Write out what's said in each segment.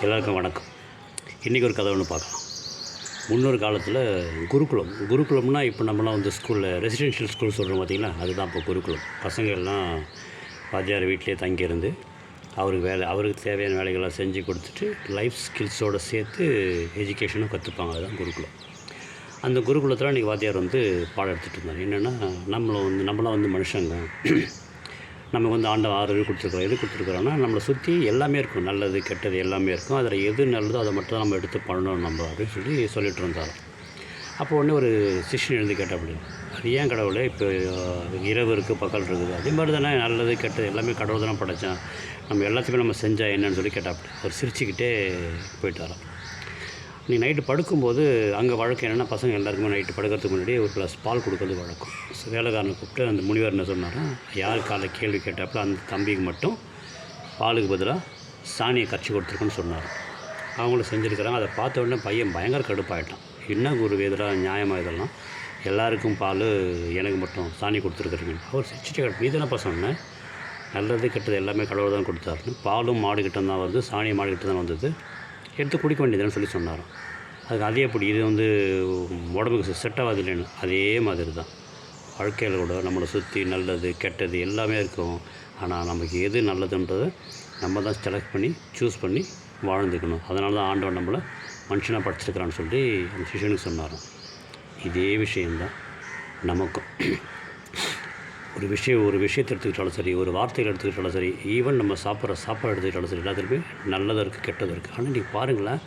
எல்லாருக்கும் வணக்கம். இன்றைக்கி ஒரு கதை ஒன்று பார்க்கலாம். முன்னொரு காலத்தில் குருகுலம்னா இப்போ நம்மளாம் வந்து ஸ்கூலில் ரெசிடென்ஷியல் ஸ்கூல் சொல்கிறோம் பார்த்திங்களா, அதுதான் இப்போ குருகுலம். பசங்க எல்லாம் வாத்தியார் வீட்டிலே தங்கியிருந்து அவருக்கு தேவையான வேலைகள்லாம் செஞ்சு கொடுத்துட்டு லைஃப் ஸ்கில்ஸோடு சேர்த்து எஜுகேஷனும் கற்றுப்பாங்க. அதுதான் குருகுலம். அந்த குருகுலத்தில் இன்றைக்கி வாத்தியார் வந்து பாடம் எடுத்துகிட்டு இருந்தார். என்னென்னா, நம்மளாம் வந்து மனுஷங்க, நமக்கு வந்து ஆண்டவன் 6 அறிவு கொடுத்துருக்குறோம். எது கொடுத்துருக்குறோன்னா, நம்மளை சுற்றி எல்லாமே இருக்கும், நல்லது கெட்டது எல்லாமே இருக்கும். அதில் எது நல்லதோ அதை மட்டும் தான் நம்ம எடுத்து பண்ணணும் நம்ம அப்படின்னு சொல்லிட்டு இருந்தார். அப்போ உடனே ஒரு சிஷ்யன் எழுந்து கேட்டாப்படி, அது ஏன் கடவுளே இப்போ இரவு இருக்குது பகல் இருக்குது, அதே மாதிரி தானே நல்லது கெட்டது எல்லாமே கடவுள் தானே படைத்தான், நம்ம எல்லாத்தையுமே நம்ம செஞ்சால் என்னன்னு சொல்லி கேட்டாப்படி. அவர் சிரிச்சுக்கிட்டே போயிட்டாராம். நீ நைட்டு படுக்கும்போது அங்கே வழக்கம் என்னென்னா, பசங்க எல்லாருக்குமே நைட்டு படுக்கிறதுக்கு முன்னாடி ஒரு கிளாஸ் பால் கொடுக்கறது வழக்கம். வேலைக்காரனை கூப்பிட்டு அந்த முனிவர் என்ன சொன்னாரா, யார் காலை கேள்வி கேட்டாப்புல அந்த தம்பிக்கு மட்டும் பாலுக்கு பதிலாக சாணியை கரைச்சி கொடுத்துருக்குன்னு சொன்னார். அவங்களும் செஞ்சுருக்கிறாங்க. அதை பார்த்த உடனே பையன் பயங்கர கடுப்பாயிட்டான். என்ன குரு இதெல்லாம் நியாயமாக, இதெல்லாம் எல்லாருக்கும் பால், எனக்கு மட்டும் சாணி கொடுத்துருக்குறீங்க. அவர் சிரிச்சுட்டு, நீ தானேப்பா சொன்னேன் நல்லது கெட்டது எல்லாமே கடவுள் தான் கொடுத்தாருன்னு, பாலும் மாடுகிட்ட தான் வருது, சாணியும் மாடுகிட்ட தான் வந்தது, எடுத்து குடிக்க வேண்டியதுன்னு சொல்லி சொன்னாராம். அதுக்கு அதே அப்படி இது வந்து உடம்புக்கு செட் ஆகாது இல்லைன்னு, அதே மாதிரி தான் வாழ்க்கையில் கூட நம்மளை சுற்றி நல்லது கெட்டது எல்லாமே இருக்கும். ஆனால் நமக்கு எது நல்லதுன்றதை நம்ம தான் செலக்ட் பண்ணி சூஸ் பண்ணி வாழ்ந்துக்கணும். அதனால தான் ஆண்டவன் நம்மளை மனுஷனாக படைச்சிருக்கிறான்னு சொல்லி அந்த சிஷனுக்கு சொன்னாராம். இதே விஷயந்தான் நமக்கும். ஒரு விஷயத்தை எடுத்துக்கிட்டாலும் சரி, ஒரு வார்த்தைகள் எடுத்துக்கிட்டாலும் சரி, ஈவன் நம்ம சாப்பிட்ற சாப்பாடு எடுத்துக்கிட்டாலும் சரி, எல்லாத்துலேயுமே நல்லதும் இருக்குது கெட்டதும் இருக்குது. ஆனால் நீங்கள் பாருங்களேன்,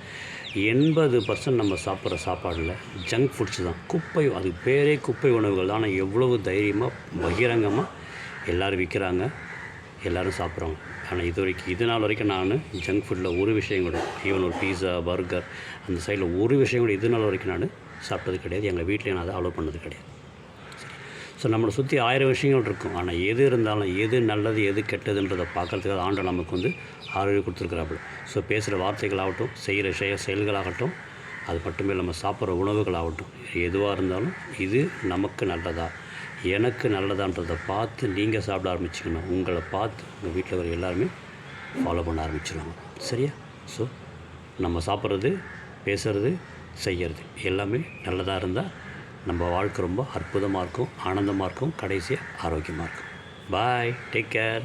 80% நம்ம சாப்பிட்ற சாப்பாடில் ஜங்க் ஃபுட்ஸ் தான், குப்பை. அதுக்கு பேரே குப்பை உணவுகள் தான். ஆனால் எவ்வளவு தைரியமாக பகிரங்கமாக எல்லோரும் விற்கிறாங்க, எல்லோரும் சாப்பிட்றாங்க. ஆனால் இது நாள் வரைக்கும் நான் ஜங்க் ஃபுட்டில் ஒரு விஷயம் கூட, ஈவன் ஒரு பீஸா பர்கர் அந்த சைடில் ஒரு விஷயம் கூட இது நாள் வரைக்கும் நான் சாப்பிட்டது கிடையாது. எங்கள் வீட்டில் நான் அதை அலோவ் பண்ணது கிடையாது. ஸோ நம்மளை சுற்றி 1000 விஷயங்கள் இருக்கும். ஆனால் எது இருந்தாலும் எது நல்லது எது கெட்டதுன்றதை பார்க்குறதுக்காக ஆண்டவன் நமக்கு வந்து 6 அறிவு கொடுத்துருக்குறாப்புல. ஸோ பேசுகிற வார்த்தைகளாகட்டும், செய்கிற செயல்களாகட்டும், அது மட்டுமே நம்ம சாப்பிட்ற உணவுகளாகட்டும், எதுவாக இருந்தாலும் இது நமக்கு நல்லதா, எனக்கு நல்லதான்றதை பார்த்து நீங்கள் சாப்பிட ஆரம்பிச்சிக்கணும். உங்களை பார்த்து உங்கள் வீட்டில் வர எல்லாருமே ஃபாலோ பண்ண ஆரம்பிச்சிடுவாங்க. சரியா? ஸோ நம்ம சாப்பிட்றது, பேசுகிறது, செய்கிறது எல்லாமே நல்லதாக இருந்தால் நம்ம வாழ்க்கை ரொம்ப அற்புதமாக இருக்கும், ஆனந்தமாக இருக்கும், கடைசியாக ஆரோக்கியமாக இருக்கும். பாய், டேக் கேர்.